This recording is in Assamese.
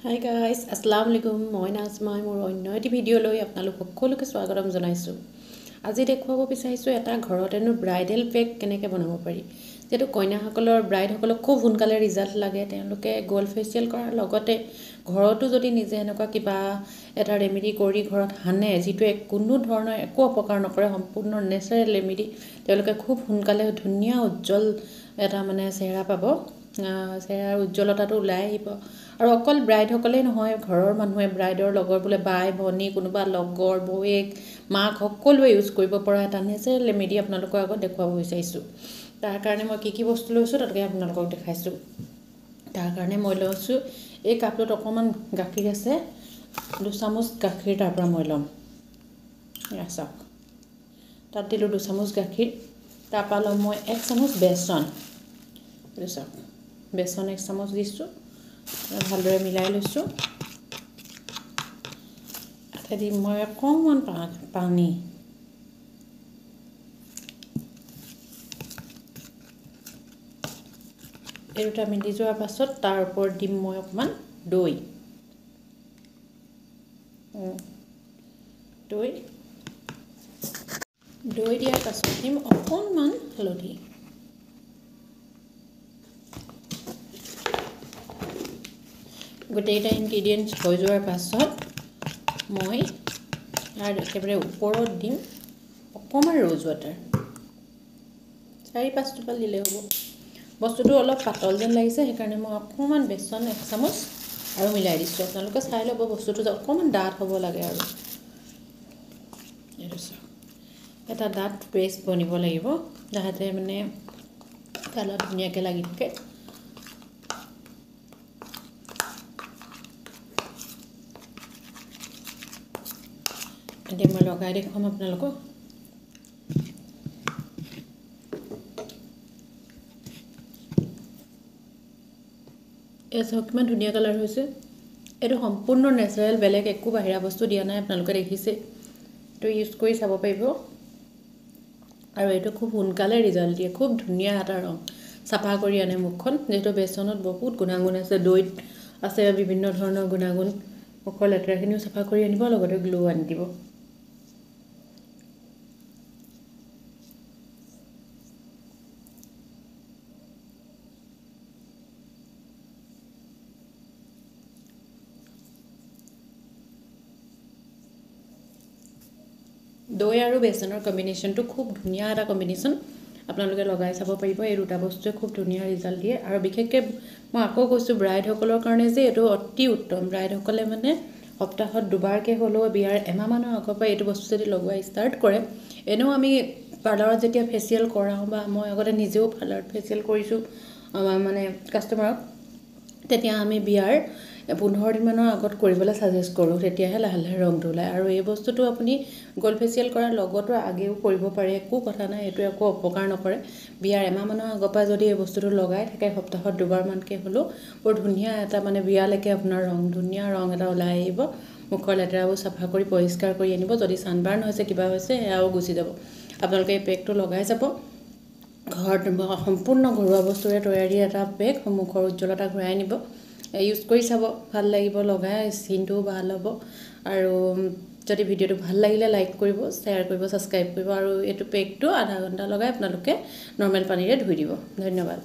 Hi guys, Assalamu alaikum. মই নাজমাই মোৰ অন্য এটি ভিডিঅ' লৈ আপোনালোক সকলোকে স্বাগতম জনাইছোঁ। আজি দেখুৱাব বিচাৰিছোঁ এটা ঘৰতেনো ব্ৰাইডেল পেক কেনেকৈ বনাব পাৰি। যেটো কইনাসকলৰ ব্ৰাইডসকলক খুব সোনকালে ৰিজাল্ট লাগে, তেওঁলোকে গ'ল্ড ফেচিয়েল কৰাৰ লগতে ঘৰতো যদি নিজে এনেকুৱা কিবা এটা ৰেমেডি কৰি ঘৰত হানে, যিটো কোনো ধৰণৰ একো অপকাৰ নকৰে, সম্পূৰ্ণ নেচাৰেল ৰেমেডি, তেওঁলোকে খুব সোনকালে ধুনীয়া উজ্জ্বল এটা চেহেৰা পাব। চেহেৰাৰ উজ্জ্বলতাটো ওলাই আহিব। আৰু অকল ব্ৰাইডসকলেই নহয়, ঘৰৰ মানুহে ব্ৰাইডৰ লগৰ বোলে বাই ভনী কোনোবা লগৰ বৌয়েক মাক সকলোৱে ইউজ কৰিব পৰা এটা নেচাৰেল ৰেমেডি আপোনালোকৰ আগত দেখুৱাব বিচাৰিছোঁ। তাৰ কাৰণে মই কি বস্তু লৈছোঁ তাকে আপোনালোকক দেখাইছোঁ। তাৰ কাৰণে মই লৈছোঁ এই কাপটোত অকণমান গাখীৰ আছে, 2 চামুচ গাখীৰ তাৰ পৰা মই ল'ম। চাওক, তাত দিলোঁ 2 চামুচ গাখীৰ। তাৰপৰা ল'ম মই 1 চামুচ বেচন। চাওক, বেচন 1 চামুচ দিছোঁ, ভালদৰে মিলাই লৈছোঁ। তাতে দিম মই অকণমান পানী। এই দুটা মিলি যোৱাৰ পাছত তাৰ ওপৰত দিম মই অকণমান দৈ। দৈ দিয়াৰ পাছত দিম অকণমান হালধি। গোটেইকেইটা ইনগ্ৰিডিয়েণ্টছ হৈ যোৱাৰ পাছত মই তাৰ একেবাৰে ওপৰত দিম অকণমান ৰ'জ ৱাটাৰ। 4-5 টোপাল দিলে হ'ব। বস্তুটো অলপ পাতল যেন লাগিছে, সেইকাৰণে মই অকণমান বেচন 1 চামুচ আৰু মিলাই দিছোঁ। আপোনালোকে চাই ল'ব, বস্তুটো অকণমান ডাঠ হ'ব লাগে। আৰু এইটো চাওক, এটা ডাঠ পেষ্ট বনিব লাগিব, যাতে কালাৰ ধুনীয়াকৈ লাগি থাকে। এতিয়া মই লগাই দেখুৱাম আপোনালোকক। এই চাওক কিমান ধুনীয়া কালাৰ হৈছে। এইটো সম্পূৰ্ণ নেচাৰেল, বেলেগ একো বাহিৰা বস্তু দিয়া নাই। আপোনালোকে দেখিছে, এইটো ইউজ কৰি চাব পাৰিব। আৰু এইটো খুব সোনকালে ৰিজাল্ট দিয়ে, খুব ধুনীয়া এটা ৰং, চাফা কৰি আনে মুখখন। যিহেতু বেচনত বহুত গুণাগুণ আছে, দৈত আছে বিভিন্ন ধৰণৰ গুণাগুণ, মুখৰ লেতেৰাখিনিও চাফা কৰি আনিব, লগতে গ্লো আনি দিব। দৈ আৰু বেচনৰ কম্বিনেশ্যনটো খুব ধুনীয়া এটা কম্বিনেশ্যন, আপোনালোকে লগাই চাব পাৰিব। এই দুটা বস্তুৱে খুব ধুনীয়া ৰিজাল্ট দিয়ে। আৰু বিশেষকৈ মই আকৌ কৈছোঁ, ব্ৰাইডসকলৰ কাৰণে যে এইটো অতি উত্তম। ব্ৰাইডসকলে সপ্তাহত 2বাৰকৈ হ'লেও বিয়াৰ এমাহমানৰ আগৰ পৰা এইটো বস্তু যদি লগোৱা ষ্টাৰ্ট কৰে, এনেও আমি পাৰ্লাৰত যেতিয়া ফেচিয়েল কৰাওঁ, বা মই আগতে নিজেও পাৰ্লাৰত ফেচিয়েল কৰিছোঁ কাষ্টমাৰক, তেতিয়া আমি বিয়াৰ 15 দিনমানৰ আগত কৰিবলৈ ছাজেষ্ট কৰোঁ। তেতিয়াহে লাহে লাহে ৰংটো ওলায়। আৰু এই বস্তুটো আপুনি গ'ল্ড ফেচিয়েল কৰাৰ লগতো আগেও কৰিব পাৰে, একো কথা নাই, এইটো একো অপকাৰ নকৰে। বিয়াৰ এমাহমানৰ আগৰ পৰা যদি এই বস্তুটো লগাই থাকে, সপ্তাহত 2বাৰমানকৈ হ'লেও বৰ ধুনীয়া এটা বিয়ালৈকে আপোনাৰ ধুনীয়া ৰং এটা ওলাই আহিব। মুখৰ লেতেৰাবোৰ চাফা কৰি পৰিষ্কাৰ কৰি আনিব। যদি ছানবাৰ্ণ হৈছে, কিবা হৈছে, সেয়াও গুচি যাব। আপোনালোকে এই পেকটো লগাই যাব। ঘৰত সম্পূৰ্ণ ঘৰুৱা বস্তুৰে তৈয়াৰী এটা পেক, মুখৰ উজ্জ্বলতা ঘূৰাই আনিব। ইউজ কৰি চাব, ভাল লাগিব, লগাই স্কিনটোও ভাল হ'ব। আৰু যদি ভিডিঅ'টো ভাল লাগিলে লাইক কৰিব, শ্বেয়াৰ কৰিব, ছাবস্ক্ৰাইব কৰিব। আৰু এইটো পেকটো আধা ঘণ্টা লগাই আপোনালোকে নৰ্মেল পানীৰে ধুই দিব। ধন্যবাদ।